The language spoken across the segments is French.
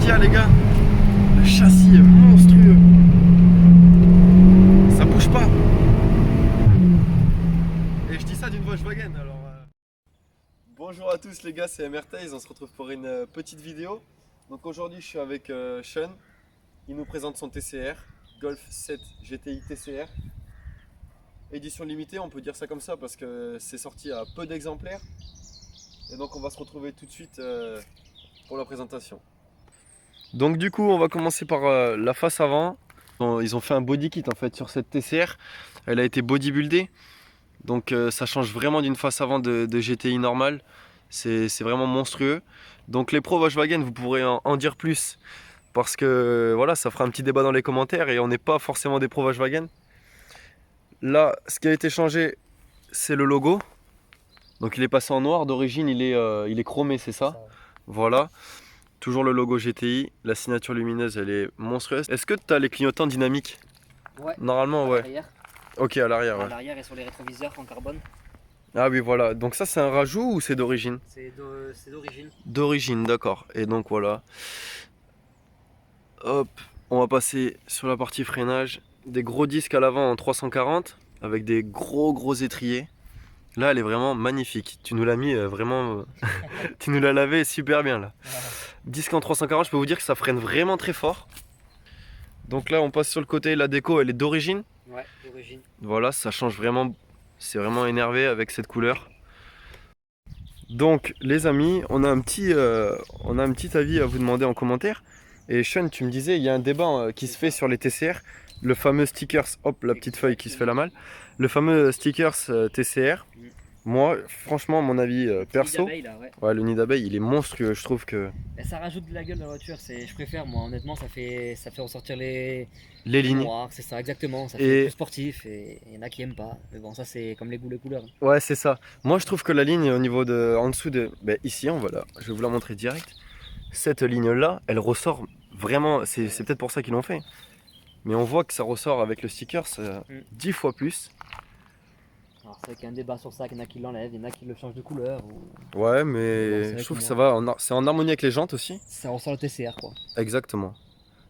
dire les gars, le châssis est monstrueux. Ça bouge pas. Et je dis ça d'une Volkswagen alors. Bonjour à tous les gars, c'est MRTaze, on se retrouve pour une petite vidéo. Donc aujourd'hui je suis avec Sean, il nous présente son TCR, Golf 7 GTI TCR. Édition limitée, on peut dire ça comme ça parce que c'est sorti à peu d'exemplaires. Et donc on va se retrouver tout de suite pour la présentation. Donc du coup on va commencer par la face avant. Ils ont fait un body kit en fait sur cette TCR. Elle a été bodybuildée. Donc ça change vraiment d'une face avant de GTI normale. C'est vraiment monstrueux. Donc les pros Volkswagen, vous pourrez en dire plus. Parce que voilà, ça fera un petit débat dans les commentaires et on n'est pas forcément des pros Volkswagen. Là, ce qui a été changé, c'est le logo. Donc il est passé en noir. D'origine, il est chromé, c'est ça? Voilà. Toujours le logo GTI. La signature lumineuse, elle est monstrueuse. Est-ce que tu as les clignotants dynamiques? Ouais. Normalement, ouais. Ok, à l'arrière. À l'arrière et sur les rétroviseurs en carbone. Ah oui, voilà. Donc ça, c'est un rajout ou c'est d'origine? C'est d'origine. D'origine, d'accord. Et donc voilà. Hop, on va passer sur la partie freinage. Des gros disques à l'avant en 340 avec des gros étriers. Là, elle est vraiment magnifique. Tu nous l'as mis vraiment... tu nous l'as lavé super bien là. Disque en 340, je peux vous dire que ça freine vraiment très fort. Donc là, on passe sur le côté. La déco, elle est d'origine. Ouais, d'origine. Voilà, ça change vraiment. C'est vraiment énervé avec cette couleur. Donc les amis, on a un petit avis à vous demander en commentaire. Et Sean, tu me disais, il y a un débat qui se fait sur les TCR. Le fameux stickers, hop, la petite feuille qui se fait la malle. Le fameux stickers TCR. Moi, franchement, mon avis perso, ouais, le nid d'abeille, il est monstrueux. Je trouve que ça rajoute de la gueule dans la voiture. Je préfère, moi, honnêtement, ça fait ressortir les lignes. noirs, c'est ça, exactement. Ça fait plus sportif et il y en a qui aiment pas. Mais bon, ça, c'est comme les goûts, les couleurs. Ouais, c'est ça. Moi, je trouve que la ligne au niveau de, en dessous de, ben, ici, on va là, je vais vous la montrer direct. Cette ligne-là, elle ressort vraiment. C'est peut-être pour ça qu'ils l'ont fait. Mais on voit que ça ressort avec le sticker 10 fois plus. Alors c'est vrai qu'il y a un débat sur ça, qu'il y en a qui l'enlèvent, il y en a qui le changent de couleur. Ou... Ouais, mais bon, je trouve que ça va, c'est en harmonie avec les jantes aussi. Ça ressort le TCR quoi. Exactement.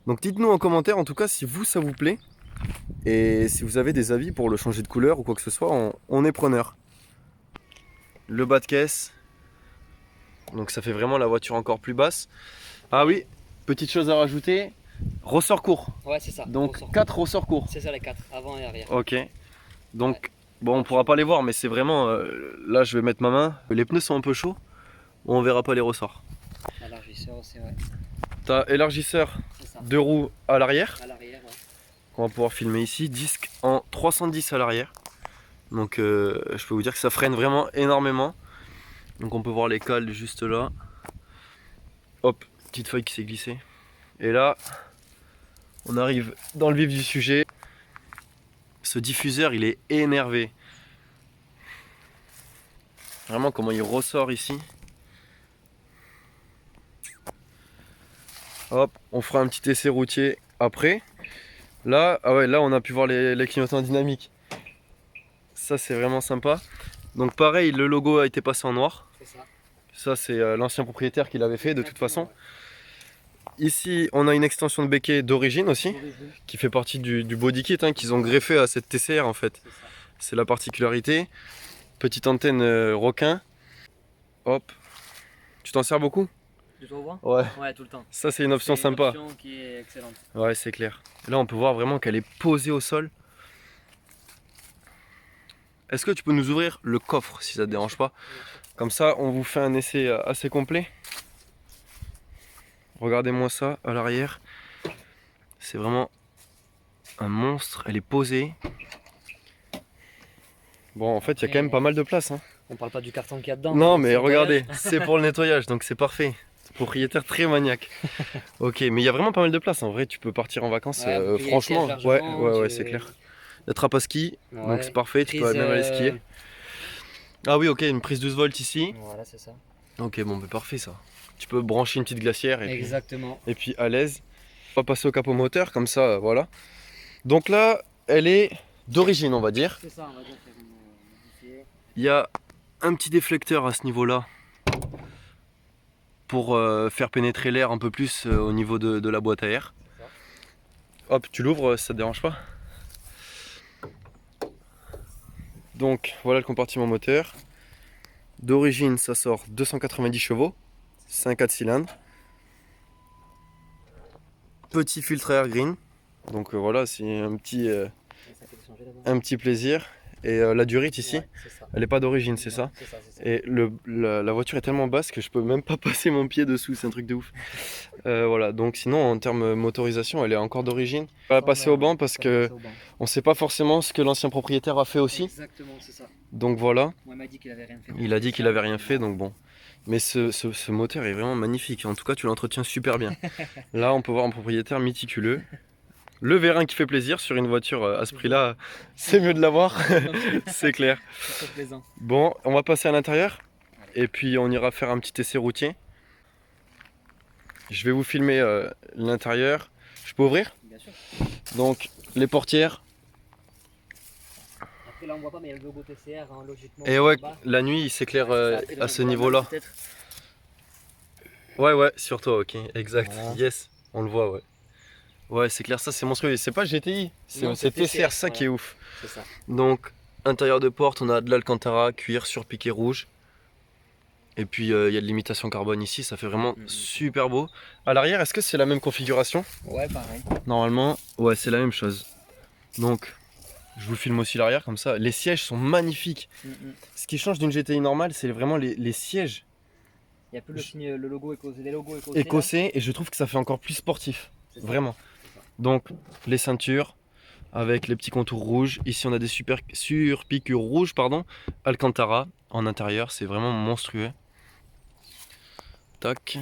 Donc dites-nous en commentaire en tout cas si vous ça vous plaît. Et si vous avez des avis pour le changer de couleur ou quoi que ce soit, on est preneur. Le bas de caisse. Donc ça fait vraiment la voiture encore plus basse. Ah oui, petite chose à rajouter. Ressort court. Ouais, c'est ça. Donc 4 ressorts courts. C'est ça les 4, avant et arrière. Ok. Donc bon, on pourra pas les voir, mais c'est vraiment... là, je vais mettre ma main. Les pneus sont un peu chauds. On verra pas les ressorts. Élargisseur aussi, ouais. T'as élargisseur de roues à l'arrière. À l'arrière, ouais. On va pouvoir filmer ici. Disque en 310 à l'arrière. Donc je peux vous dire que ça freine vraiment énormément. Donc on peut voir les cales juste là. Hop, petite feuille qui s'est glissée. Et là, on arrive dans le vif du sujet. Ce diffuseur, il est énervé. Vraiment comment il ressort ici. Hop, on fera un petit essai routier après. Là, ah ouais, là on a pu voir les clignotants dynamiques. Ça c'est vraiment sympa. Donc pareil, le logo a été passé en noir. Ça c'est l'ancien propriétaire qui l'avait fait de toute façon. Ici on a une extension de béquet d'origine aussi, qui fait partie du body kit qu'ils ont greffé à cette TCR en fait. C'est la particularité. Petite antenne requin. Hop. Tu t'en sers beaucoup? Du toit? Ouais, tout le temps. Ça c'est une option sympa. C'est une option qui est excellente. Ouais, c'est clair. Là on peut voir vraiment qu'elle est posée au sol. Est-ce que tu peux nous ouvrir le coffre si ça te dérange pas? Comme ça on vous fait un essai assez complet. Regardez-moi ça à l'arrière. C'est vraiment un monstre. Elle est posée. Bon, en fait, il y a quand même pas mal de place. Hein. On parle pas du carton qu'il y a dedans. Non, mais regardez, c'est pour le nettoyage, donc c'est parfait. Propriétaire très maniaque. Ok, mais il y a vraiment pas mal de place. En vrai, tu peux partir en vacances. Franchement, ouais, c'est clair. La trappe à ski, donc c'est parfait. Tu peux même aller skier. Ah oui, ok, une prise 12 volts ici. Voilà, c'est ça. Ok, bon, mais parfait ça. Tu peux brancher une petite glacière et exactement. Et puis à l'aise. On va passer au capot moteur, comme ça, voilà. Donc là, elle est d'origine, on va dire. C'est ça, on va dire. Il y a un petit déflecteur à ce niveau-là. Donc là, elle est d'origine. On va dire qu'elle est modifiée. Il y a un petit déflecteur à ce niveau-là. Donc là, elle est d'origine. On va dire qu'elle est modifiée. Il y a un petit déflecteur à ce niveau-là. Donc là, elle est d'origine. On va dire qu'elle est modifiée. Il y a un petit déflecteur à ce niveau-là. Donc là, elle est d'origine. On va dire qu'elle est modifiée. Il y a un petit déflecteur à ce niveau-là. pour faire pénétrer l'air un peu plus au niveau de la boîte à air. Hop, tu l'ouvres, ça te dérange pas. Donc voilà le compartiment moteur. D'origine ça sort 290 chevaux, c'est un 4 cylindres. Petit filtre air green, donc voilà, c'est un petit plaisir. Et la durite ici, Ouais, elle n'est pas d'origine, c'est ça. C'est ça. Et la voiture est tellement basse que je peux même pas passer mon pied dessous, c'est un truc de ouf. Voilà, donc sinon en termes motorisation, elle est encore d'origine. On va passer au banc parce que on sait pas forcément ce que l'ancien propriétaire a fait aussi. Exactement, c'est ça. Donc voilà. Moi, il m'a dit qu'il avait rien fait. Il a dit qu'il avait rien fait, donc bon. Mais ce moteur est vraiment magnifique. En tout cas, tu l'entretiens super bien. Là, on peut voir un propriétaire méticuleux. Le vérin qui fait plaisir sur une voiture à ce prix-là, c'est mieux de l'avoir. C'est clair. C'est plaisant. Bon, on va passer à l'intérieur. Et puis, on ira faire un petit essai routier. Je vais vous filmer l'intérieur. Je peux ouvrir? Bien sûr. Donc, les portières. Après, là, on voit pas, mais il y a le logo TCR, hein, logiquement. Et ouais, la nuit, il s'éclaire à ce niveau-là. Ouais, sur toi, ok, exact. Voilà. Yes, on le voit, ouais. Ouais, c'est clair, ça c'est monstrueux. C'est pas GTI, Non, c'est c'est TCR, ça voilà. qui est ouf. C'est ça. Donc, intérieur de porte, on a de l'Alcantara, cuir surpiqué rouge. Et puis, il y a de l'imitation carbone ici, ça fait vraiment super beau. À l'arrière, est-ce que c'est la même configuration? Ouais, pareil. Normalement, ouais, c'est la même chose. Donc, je vous filme aussi l'arrière comme ça. Les sièges sont magnifiques. Ce qui change d'une GTI normale, c'est vraiment les sièges Il n'y a plus le signe, le logo écossais, les logos écossais. écossais, et je trouve que ça fait encore plus sportif. Vraiment. Donc, les ceintures avec les petits contours rouges. Ici, on a des surpiqûres rouges, pardon. Alcantara en intérieur, c'est vraiment monstrueux. Tac.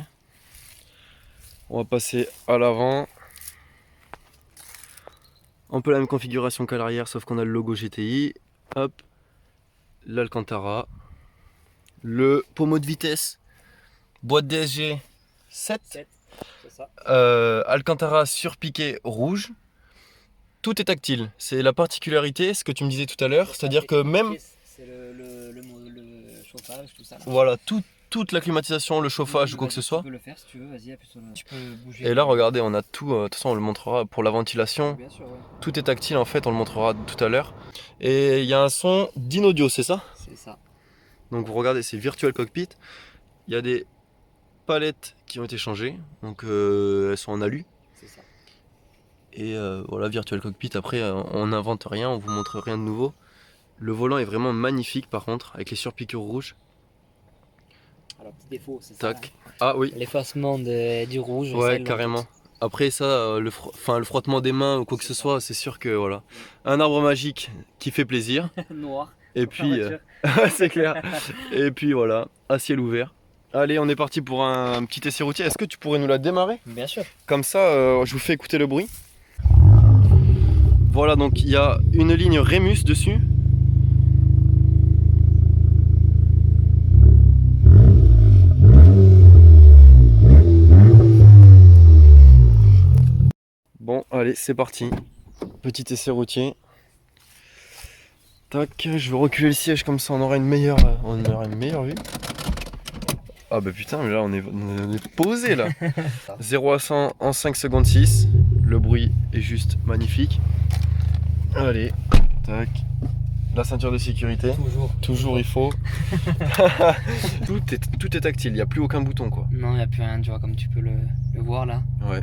On va passer à l'avant. Un peu la même configuration qu'à l'arrière, sauf qu'on a le logo GTI. Hop. L'Alcantara. Le pommeau de vitesse. Boîte DSG 7. C'est ça. Alcantara surpiqué rouge. Tout est tactile. C'est la particularité, ce que tu me disais tout à l'heure. C'est-à-dire que même... C'est le chauffage, tout ça. Là. Voilà, toute la climatisation, le chauffage ou quoi que ce soit. Tu peux le faire si tu veux, vas-y, appuie sur le... Tu peux bouger. Et là, regardez, on a tout. De toute façon, on le montrera pour la ventilation. Bien sûr, ouais. Tout est tactile, en fait, on le montrera tout à l'heure. Et il y a un son d'Inaudio, c'est ça? C'est ça. Donc, vous regardez, c'est Virtual Cockpit. Il y a des palettes qui ont été changées. Donc, elles sont en alu. C'est ça. Et voilà, Virtual Cockpit. Après, on n'invente rien, on vous montre rien de nouveau. Le volant est vraiment magnifique, par contre, avec les surpiqûres rouges. Alors, petit défaut, c'est ça. Tac. Ah oui. L'effacement du rouge. Ouais, carrément. Après ça, le frottement des mains ou quoi que ce soit, c'est sûr que voilà. Un arbre magique qui fait plaisir. Noir. Et puis, c'est clair. Et puis voilà, à ciel ouvert. Allez, on est parti pour un petit essai routier. Est-ce que tu pourrais nous la démarrer? Bien sûr. Comme ça, je vous fais écouter le bruit. Voilà, donc il y a une ligne Rémus dessus. Bon, allez, c'est parti. Petit essai routier. Tac, je vais reculer le siège comme ça, on aura une meilleure vue. Ah bah putain, mais là on est posé là. 0 à 100 en 5 secondes 6. Le bruit est juste magnifique. Allez, tac. La ceinture de sécurité. Toujours il faut. tout est tactile, il n'y a plus aucun bouton quoi. Non, il n'y a plus rien, tu vois, comme tu peux le voir là. Ouais,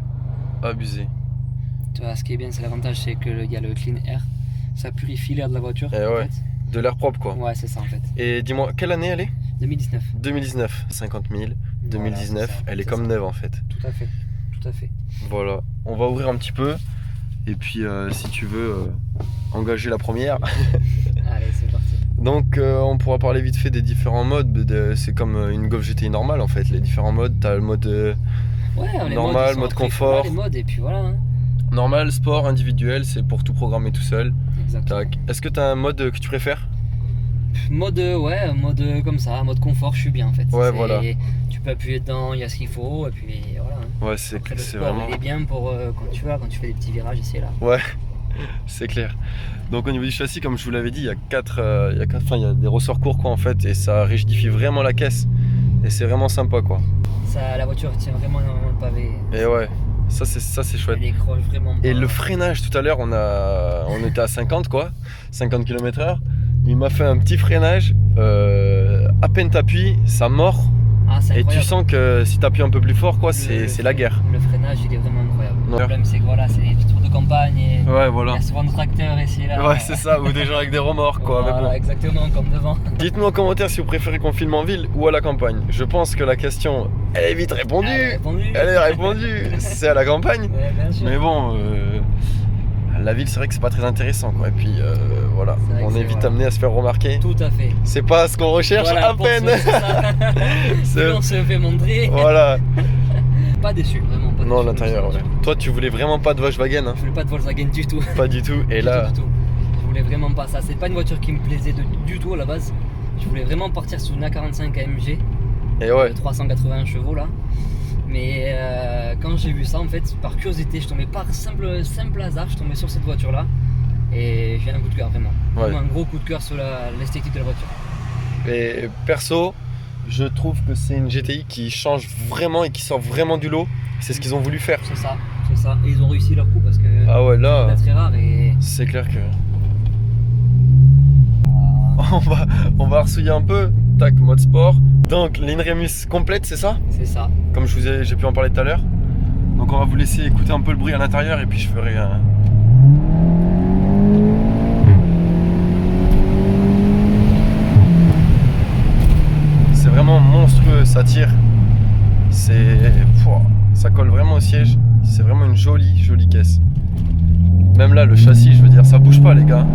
abusé. Tu vois, ce qui est bien, c'est l'avantage, c'est qu'il y a le clean air. Ça purifie l'air de la voiture. Et en ouais, fait. de l'air propre quoi. Ouais, c'est ça en fait. Et dis-moi, quelle année elle est? 2019. 2019, 50 000. 2019, Voilà, ça, elle est comme neuve en fait. Tout à fait. Tout à fait. Voilà, on va ouvrir un petit peu. Et puis si tu veux engager la première. Allez, c'est parti. Donc on pourra parler vite fait des différents modes. C'est comme une Golf GTI normale en fait. Les différents modes, tu as le mode normal, mode confort. Les modes et puis voilà. Hein. Normal, sport, individuel, c'est pour tout programmer tout seul. Exactement. Est-ce que tu as un mode que tu préfères? Mode comme ça, mode confort, je suis bien en fait. Ouais, voilà. Tu peux appuyer dedans, il y a ce qu'il faut et puis voilà. Hein. Ouais, Après, le sport, vraiment. il est bien pour quand tu fais des petits virages ici et là. Ouais, c'est clair. Donc au niveau du châssis, comme je vous l'avais dit, il y a des ressorts courts quoi en fait, et ça rigidifie vraiment la caisse. Et c'est vraiment sympa quoi. Ça, la voiture tient vraiment énormément le pavé. Et ouais, ça c'est chouette. Elle décroche vraiment pas. Et le freinage, tout à l'heure, on était à 50 quoi, 50 km/h. Il m'a fait un petit freinage, à peine t'appuies, ça mord. Ah, c'est Et tu incroyable. sens que si t'appuies un peu plus fort, quoi, c'est la guerre. Le freinage, il est vraiment incroyable. Ouais. Le problème, c'est que voilà, c'est des tours de campagne et Ouais, il voilà. y a souvent des tracteurs ici et là. Ouais, c'est ça, ou des gens avec des remords, quoi. Voilà, Mais bon. exactement, comme devant. Dites-nous en commentaire si vous préférez qu'on filme en ville ou à la campagne. Je pense que la question, elle est vite répondue. Elle est répondue. C'est à la campagne. Ouais, bien sûr. Mais bon, la ville, c'est vrai que c'est pas très intéressant, quoi. Et puis voilà, C'est vrai que on est c'est- vite voilà. amené à se faire remarquer. Tout à fait. C'est pas ce qu'on recherche Voilà, à pour peine. ça, c'est ça. C'est- Si on se fait montrer. Voilà. Pas déçu, vraiment pas Non, déçu. l'intérieur, ouais. Toi, tu voulais vraiment pas de Volkswagen, hein. Je voulais pas de Volkswagen du tout. Pas du tout. Et là, Du tout. Je voulais vraiment pas ça. C'est pas une voiture qui me plaisait du tout à la base. Je voulais vraiment partir sur une A45 AMG. et ouais. 380 chevaux là. Mais quand j'ai vu ça, en fait, par curiosité, je tombais par simple hasard, je tombais sur cette voiture là. Et j'ai un coup de cœur vraiment. Ouais. Vraiment un gros coup de cœur sur l'esthétique de la voiture. Et perso, je trouve que c'est une GTI qui change vraiment et qui sort vraiment du lot. C'est ce qu'ils ont voulu faire. C'est ça, c'est ça. Et ils ont réussi leur coup parce que Ah ouais, là, c'est très rare et. c'est clair que. On va ressouiller un peu. Tac, mode sport. Donc, l'Inremus complète, c'est ça? C'est ça. Comme j'ai pu en parler tout à l'heure. Donc, on va vous laisser écouter un peu le bruit à l'intérieur et puis je ferai un. C'est vraiment monstrueux, ça tire. Ça colle vraiment au siège. C'est vraiment une jolie caisse. Même là, le châssis, je veux dire, ça bouge pas, les gars.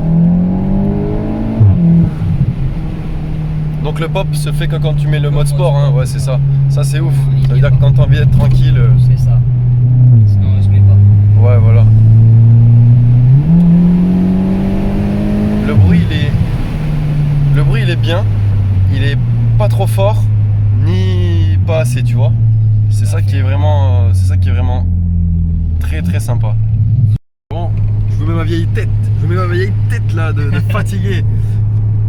Donc le pop se fait que quand tu mets le mode sport, hein. Ouais, c'est ça. Ça, c'est ouf. Ça veut dire que quand t'as envie d'être tranquille. C'est ça. Sinon, on se met pas. Ouais, voilà. Le bruit, il est bien. Il est pas trop fort, ni pas assez, tu vois. C'est ça qui est vraiment très sympa. Bon, je vous mets ma vieille tête. Là de fatigué.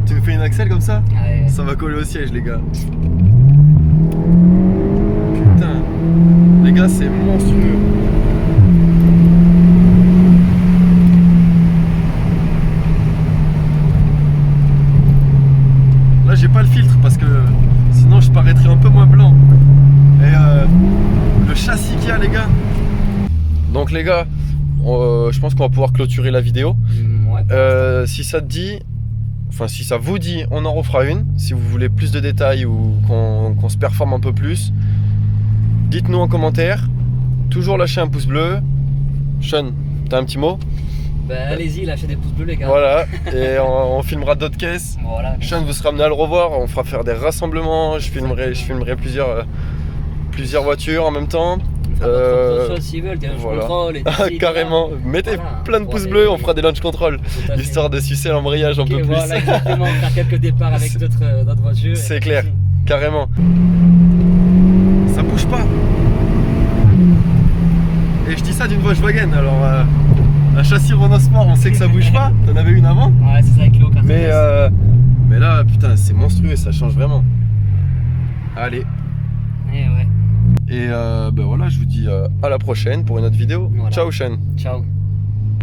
Tu me fais une axelle comme ça? Ouais. Ça va coller au siège, les gars. Putain, les gars, c'est monstrueux. Là, j'ai pas le filtre parce que sinon je paraîtrais un peu moins blanc. Et le châssis qu'il y a, les gars. Donc, les gars, je pense qu'on va pouvoir clôturer la vidéo. Ouais. Si ça te dit, enfin si ça vous dit, on en refera une. Si vous voulez plus de détails ou qu'on se performe un peu plus, dites-nous en commentaire. Toujours lâcher un pouce bleu. Sean, t'as un petit mot? Ben allez-y, lâchez des pouces bleus les gars. Voilà, et on filmera d'autres caisses. Voilà. Sean vous sera amené à le revoir. On fera faire des rassemblements. Je filmerai plusieurs voitures en même temps. On fera d'autres choses s'ils veulent, des lunch voilà. control et des Ah, trucs, carrément, voilà. mettez Voilà. plein de Pour pouces aller- bleus, on fera des launch control, Tout à fait. histoire de sucer l'embrayage un Ok, peu plus. voilà, exactement, faire quelques départs avec C'est- d'autres voitures. C'est clair, carrément. Ça bouge pas. Et je dis ça d'une Volkswagen, alors un châssis Renault Sport, on sait que ça bouge pas. T'en avais une avant? Ouais, c'est ça avec l'eau. Mais là, putain, c'est monstrueux, ça change vraiment. Allez. Ouais. Et ben voilà, je vous dis à la prochaine pour une autre vidéo. Voilà. Ciao, Sean. Ciao.